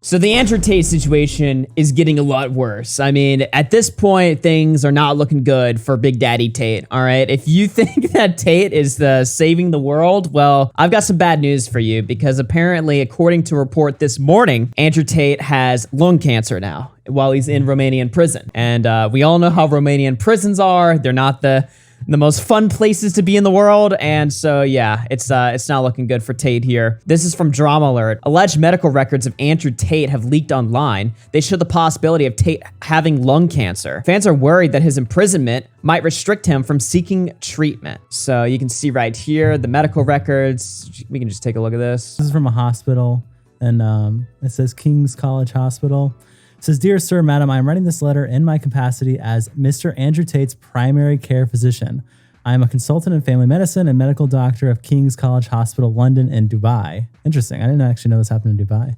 So the Andrew Tate situation is getting a lot worse. I mean, at this point, things are not looking good for Big Daddy Tate, all right? If you think that Tate is saving the world, well, I've got some bad news for you, because apparently, according to a report this morning, Andrew Tate has lung cancer now while he's in Romanian prison. And we all know how Romanian prisons are. They're not the most fun places to be in the world. And so, yeah, it's not looking good for Tate here. This is from Drama Alert. Alleged medical records of Andrew Tate have leaked online. They show the possibility of Tate having lung cancer. Fans are worried that his imprisonment might restrict him from seeking treatment. So you can see right here, the medical records. We can just take a look at this. This is from a hospital, and it says King's College Hospital. It says, "Dear Sir, Madam, I am writing this letter in my capacity as Mr. Andrew Tate's primary care physician. I am a consultant in family medicine and medical doctor of King's College Hospital, London and Dubai." Interesting. I didn't actually know this happened in Dubai.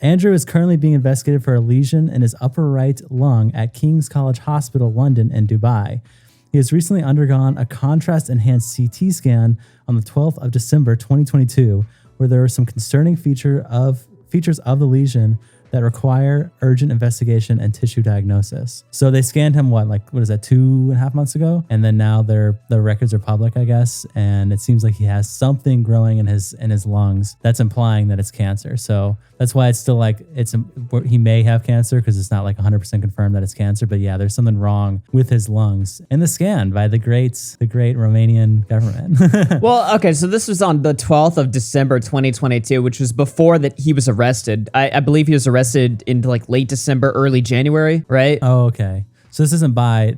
Andrew is currently being investigated for a lesion in his upper right lung at King's College Hospital, London and Dubai. He has recently undergone a contrast-enhanced CT scan on the 12th of December, 2022, where there were some concerning features of the lesion that require urgent investigation and tissue diagnosis. So they scanned him, what is that, 2.5 months ago? And then now the records are public, I guess. And it seems like he has something growing in his lungs that's implying that it's cancer. So that's why it's still he may have cancer, because it's not 100% confirmed that it's cancer. But yeah, there's something wrong with his lungs in the scan by the great Romanian government. Well, okay, so this was on the 12th of December, 2022, which was before that he was arrested. I believe he was arrested in late December, early January, right? Oh, okay. So this isn't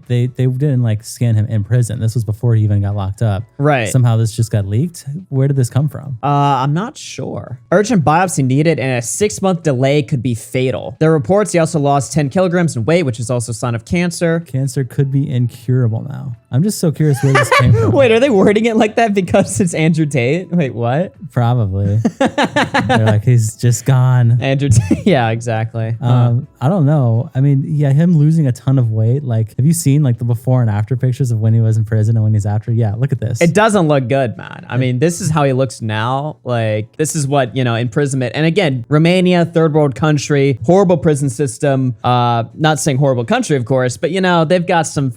they didn't scan him in prison. This was before he even got locked up. Right. Somehow this just got leaked. Where did this come from? I'm not sure. Urgent biopsy needed, and a 6-month delay could be fatal. There are reports he also lost 10 kilograms in weight, which is also a sign of cancer. Cancer could be incurable now. I'm just so curious where this came from. Wait, are they wording it like that because it's Andrew Tate? Wait, what? Probably. They're like, he's just gone. Andrew Tate. Yeah, exactly. I don't know. I mean, yeah, him losing a ton of weight. Have you seen the before and after pictures of when he was in prison and when he's after? Yeah, look at this. It doesn't look good, man. I mean, this is how he looks now. This is what, imprisonment. And again, Romania, third world country, horrible prison system. Not saying horrible country, of course, but they've got some,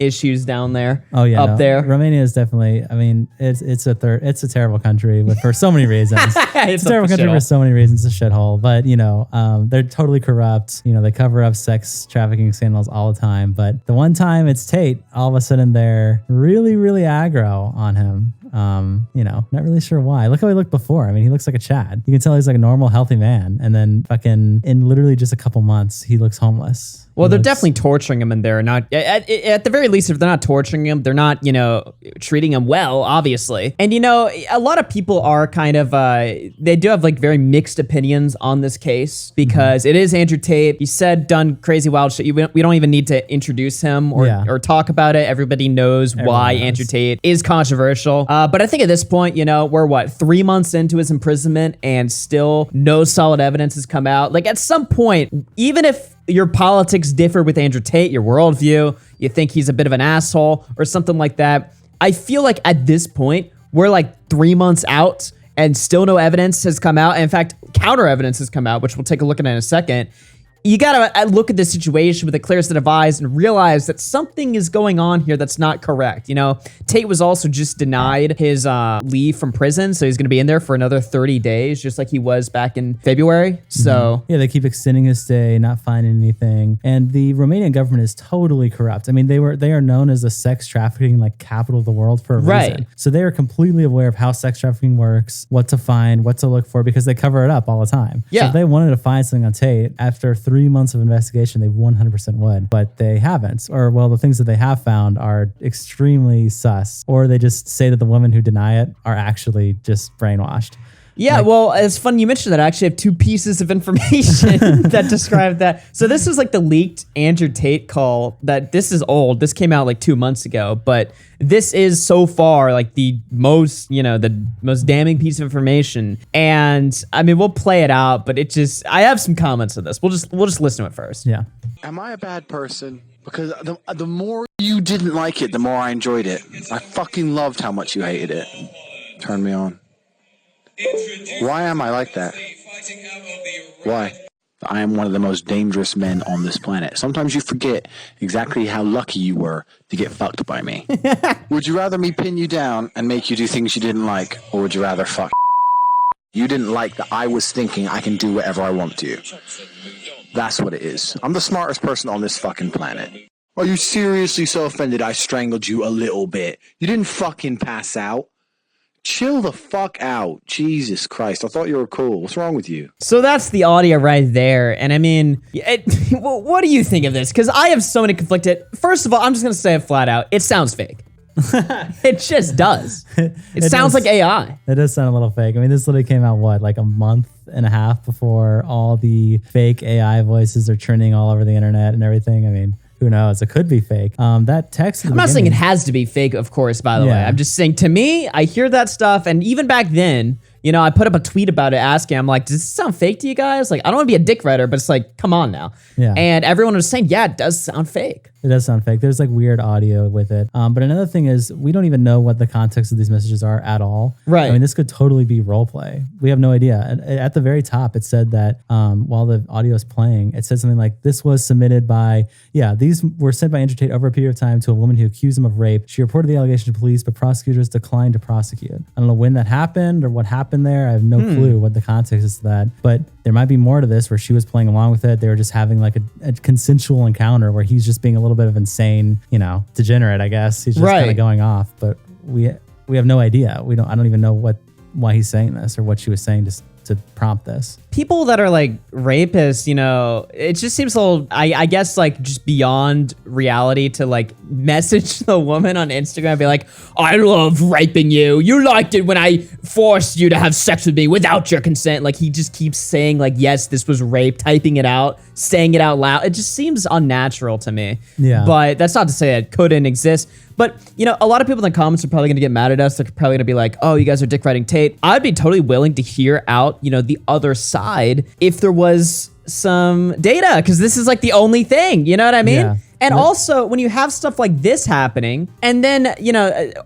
issues down there. Oh yeah, there. Romania is definitely. I mean, it's a terrible country for so many reasons. It's a terrible country for so many reasons. It's a shithole. But they're totally corrupt. They cover up sex trafficking scandals all the time. But the one time it's Tate, all of a sudden they're really, really aggro on him. Not really sure why. Look how he looked before. I mean, he looks like a Chad. You can tell he's like a normal, healthy man. And then fucking in literally just a couple months, he looks homeless. Well, they're definitely torturing him in there. Not at the very least, if they're not torturing him, they're not, treating him well, obviously. And, a lot of people are kind of, they do have very mixed opinions on this case, because it is Andrew Tate. He said, done crazy wild shit. We don't even need to introduce him or talk about it. Everybody knows why Andrew Tate is controversial. But I think at this point, we're 3 months into his imprisonment and still no solid evidence has come out. At some point, even if your politics differ with Andrew Tate, your worldview, you think he's a bit of an asshole or something like that, I feel like at this point, we're 3 months out and still no evidence has come out. And in fact, counter evidence has come out, which we'll take a look at in a second. You gotta look at this situation with a clear set of eyes and realize that something is going on here that's not correct. Tate was also just denied his leave from prison, so he's gonna be in there for another 30 days, just like he was back in February. So yeah, they keep extending his stay, not finding anything, and the Romanian government is totally corrupt. I mean, they are known as the sex trafficking capital of the world for a reason. Right. So they are completely aware of how sex trafficking works, what to find, what to look for, because they cover it up all the time. Yeah. So if they wanted to find something on Tate after 3 months of investigation, they 100% would, but they haven't. Or, well, the things that they have found are extremely sus, or they just say that the women who deny it are actually just brainwashed. Yeah, well, it's funny you mentioned that. I actually have 2 pieces of information that describe that. So this was the leaked Andrew Tate call. That this is old. This came out 2 months ago, but this is so far the most, the most damning piece of information. And I mean, we'll play it out, but I have some comments on this. We'll just listen to it first. Yeah. Am I a bad person? Because the more you didn't like it, the more I enjoyed it. I fucking loved how much you hated it. Turned me on. Why am I like that? Why? I am one of the most dangerous men on this planet. Sometimes you forget exactly how lucky you were to get fucked by me. Would you rather me pin you down and make you do things you didn't like, or would you rather fuck? You didn't like that I was thinking I can do whatever I want to. That's what it is. I'm the smartest person on this fucking planet. Are you seriously so offended I strangled you a little bit? You didn't fucking pass out. Chill the fuck out. Jesus Christ. I thought you were cool. What's wrong with you? So that's the audio right there. And I mean, what do you think of this? Because I have so many conflicted. First of all, I'm just going to say it flat out. It sounds fake. It just does. It sounds like AI. It does sound a little fake. I mean, this literally came out, like a month and a half before all the fake AI voices are trending all over the internet and everything. I mean, who knows? It could be fake. That text. I'm not saying it has to be fake, of course, by the way. I'm just saying, to me, I hear that stuff. And even back then, I put up a tweet about it asking, I'm like, does this sound fake to you guys? Like, I don't want to be a dick writer, but it's like, come on now. Yeah. And everyone was saying, yeah, it does sound fake. It does sound fake. There's like weird audio with it. But another thing is we don't even know what the context of these messages are at all. Right. I mean, this could totally be role play. We have no idea. At the very top, it said that while the audio is playing, it said something like, this was submitted by, these were sent by Andrew Tate over a period of time to a woman who accused him of rape. She reported the allegation to police, but prosecutors declined to prosecute. I don't know when that happened or what happened there. I have no clue what the context is to that. But there might be more to this where she was playing along with it. They were just having like a consensual encounter where he's just being a little bit of insane, degenerate, I guess. He's just kind of going off. But we have no idea. I don't even know why he's saying this or what she was saying to prompt this. People that are like rapists, it just seems a little, I guess, like just beyond reality to like message the woman on Instagram and be like, I love raping you. You liked it when I forced you to have sex with me without your consent. Like he just keeps saying like, yes, this was rape, typing it out, saying it out loud. It just seems unnatural to me. Yeah. But that's not to say it couldn't exist. But, a lot of people in the comments are probably going to get mad at us. They're probably going to be like, oh, you guys are dick riding Tate. I'd be totally willing to hear out, the other side if there was some data, because this is like the only thing, you know what I mean? Yeah. And also, when you have stuff like this happening, and then,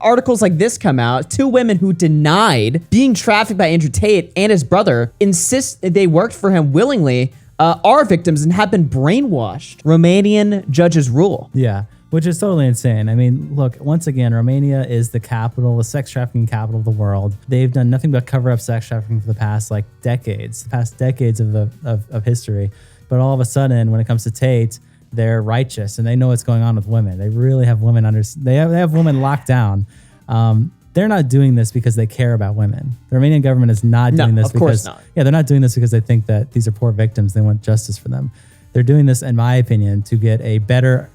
articles like this come out, 2 women who denied being trafficked by Andrew Tate and his brother insist they worked for him willingly, are victims and have been brainwashed. Romanian judges rule. Yeah. Which is totally insane. I mean, look, once again, Romania is the sex trafficking capital of the world. They've done nothing but cover up sex trafficking for the past decades of history. But all of a sudden, when it comes to Tate, they're righteous and they know what's going on with women. They really have women they have women locked down. They're not doing this because they care about women. The Romanian government is not doing this of course not. Yeah, they're not doing this because they think that these are poor victims. They want justice for them. They're doing this, in my opinion, to get a better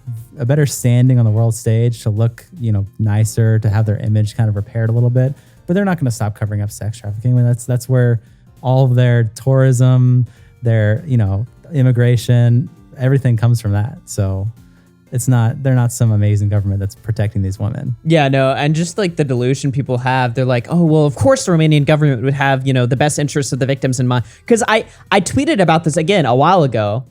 standing on the world stage, to look, nicer, to have their image kind of repaired a little bit. But they're not going to stop covering up sex trafficking. I mean, that's where all of their tourism, their, immigration, everything comes from that. So they're not some amazing government that's protecting these women. Yeah, no, and just like the delusion people have, they're like, oh, well, of course the Romanian government would have, the best interests of the victims in mind. Because I tweeted about this again a while ago,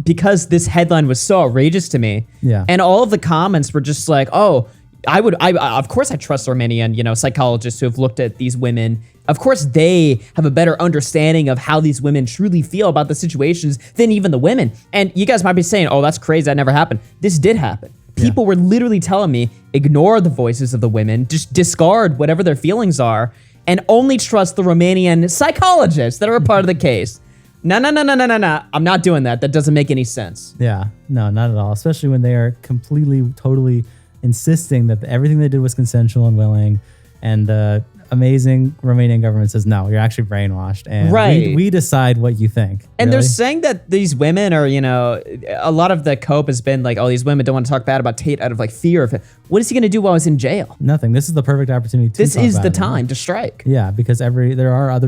because this headline was so outrageous to me. Yeah. And all of the comments were just like, oh, of course I trust Romanian, psychologists who have looked at these women. Of course they have a better understanding of how these women truly feel about the situations than even the women. And you guys might be saying, oh, that's crazy, that never happened. This did happen. People were literally telling me, ignore the voices of the women, just discard whatever their feelings are, and only trust the Romanian psychologists that are a part of the case. No. I'm not doing that. That doesn't make any sense. Yeah, no, not at all. Especially when they are completely, totally insisting that everything they did was consensual and willing. And the amazing Romanian government says, no, you're actually brainwashed. And we decide what you think. And really? They're saying that these women are, a lot of the cope has been like, oh, these women don't want to talk bad about Tate out of fear of it. What is he going to do while he's in jail? Nothing. This is the perfect opportunity to This talk is about the it. time to strike. Yeah, because there are other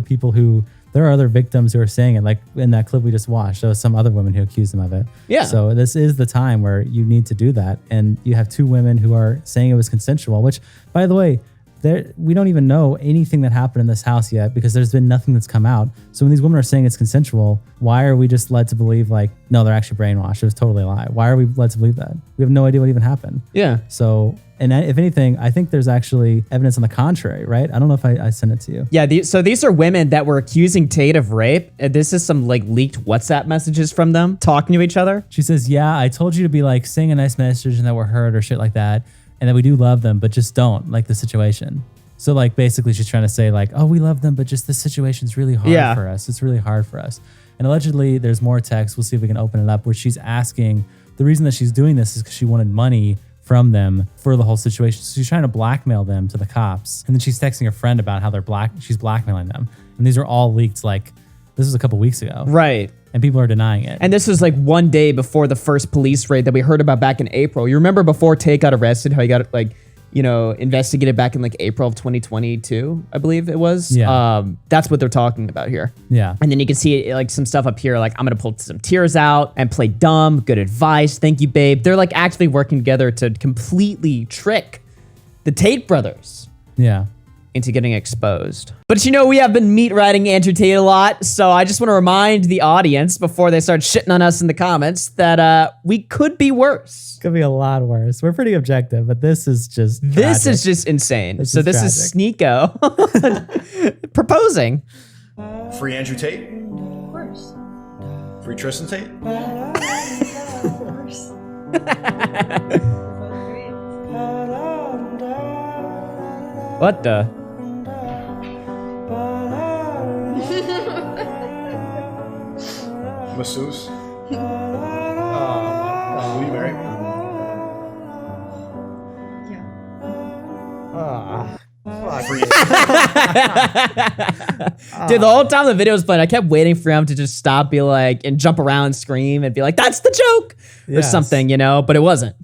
victims who are saying it, like in that clip we just watched. There was some other women who accused them of it. Yeah. So this is the time where you need to do that. And you have 2 women who are saying it was consensual, which, by the way, we don't even know anything that happened in this house yet because there's been nothing that's come out. So when these women are saying it's consensual, why are we just led to believe like, no, they're actually brainwashed? It was totally a lie. Why are we led to believe that? We have no idea what even happened. Yeah. So, and if anything, I think there's actually evidence on the contrary, right? I don't know if I sent it to you. Yeah, so these are women that were accusing Tate of rape. This is some like leaked WhatsApp messages from them talking to each other. She says, yeah, I told you to be like saying a nice message and that we're hurt or shit like that. And that we do love them, but just don't like the situation. So like basically she's trying to say like, oh, we love them, but just the situation's really hard for us. It's really hard for us. And allegedly there's more text. We'll see if we can open it up where she's asking, the reason that she's doing this is because she wanted money from them for the whole situation. So she's trying to blackmail them to the cops. And then she's texting a friend about how she's blackmailing them. And these are all leaked like, this was a couple weeks ago. Right. And people are denying it. And this was like one day before the first police raid that we heard about back in April. You remember before Tate got arrested, how he got like, you know, investigated back in like April of 2022, I believe it was. Yeah. That's what they're talking about here. Yeah. And then you can see like some stuff up here, like I'm gonna pull some tears out and play dumb, good advice, thank you, babe. They're like actively working together to completely trick the Tate brothers. Yeah. Into getting exposed. But you know, we have been meat riding Andrew Tate a lot, so I just want to remind the audience before they start shitting on us in the comments that we could be worse. Could be a lot worse. We're pretty objective, but this is just This tragic. is just insane. This so is this tragic. is Sneeko proposing. Free Andrew Tate? Of course. Free Tristan Tate? Of course. Both great. What the? Masseuse? Will you marry me? Yeah. Free Dude, the whole time the video was playing, I kept waiting for him to just stop, be like, and jump around, scream, and be like, "That's the joke," or Yes. something, you know. But it wasn't.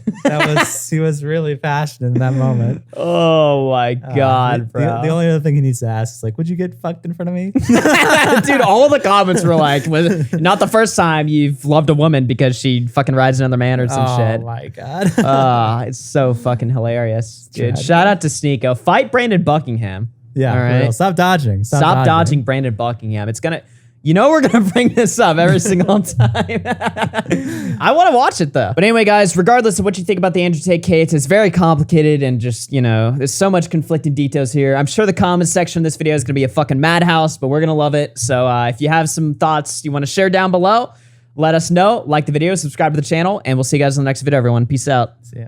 He was really passionate in that moment. Oh my god, bro! The only other thing he needs to ask is like, would you get fucked in front of me? Dude, all of the comments were like, "Was not the first time you've loved a woman because she fucking rides another man or some shit." Oh my god. It's so fucking hilarious, dude. tragic. Shout out to Sneeko. Fight Brandon Buckingham. Yeah, all for right. real. Stop dodging. Stop dodging Brandon Buckingham. It's gonna, you know, we're gonna bring this up every single time. I want to watch it though. But anyway, guys, regardless of what you think about the Andrew Tate case, it's very complicated and just, you know, there's so much conflicting details here. I'm sure the comments section of this video is gonna be a fucking madhouse, but we're gonna love it. So if you have some thoughts you want to share down below, let us know. Like the video, subscribe to the channel, and we'll see you guys in the next video, everyone. Peace out. See ya.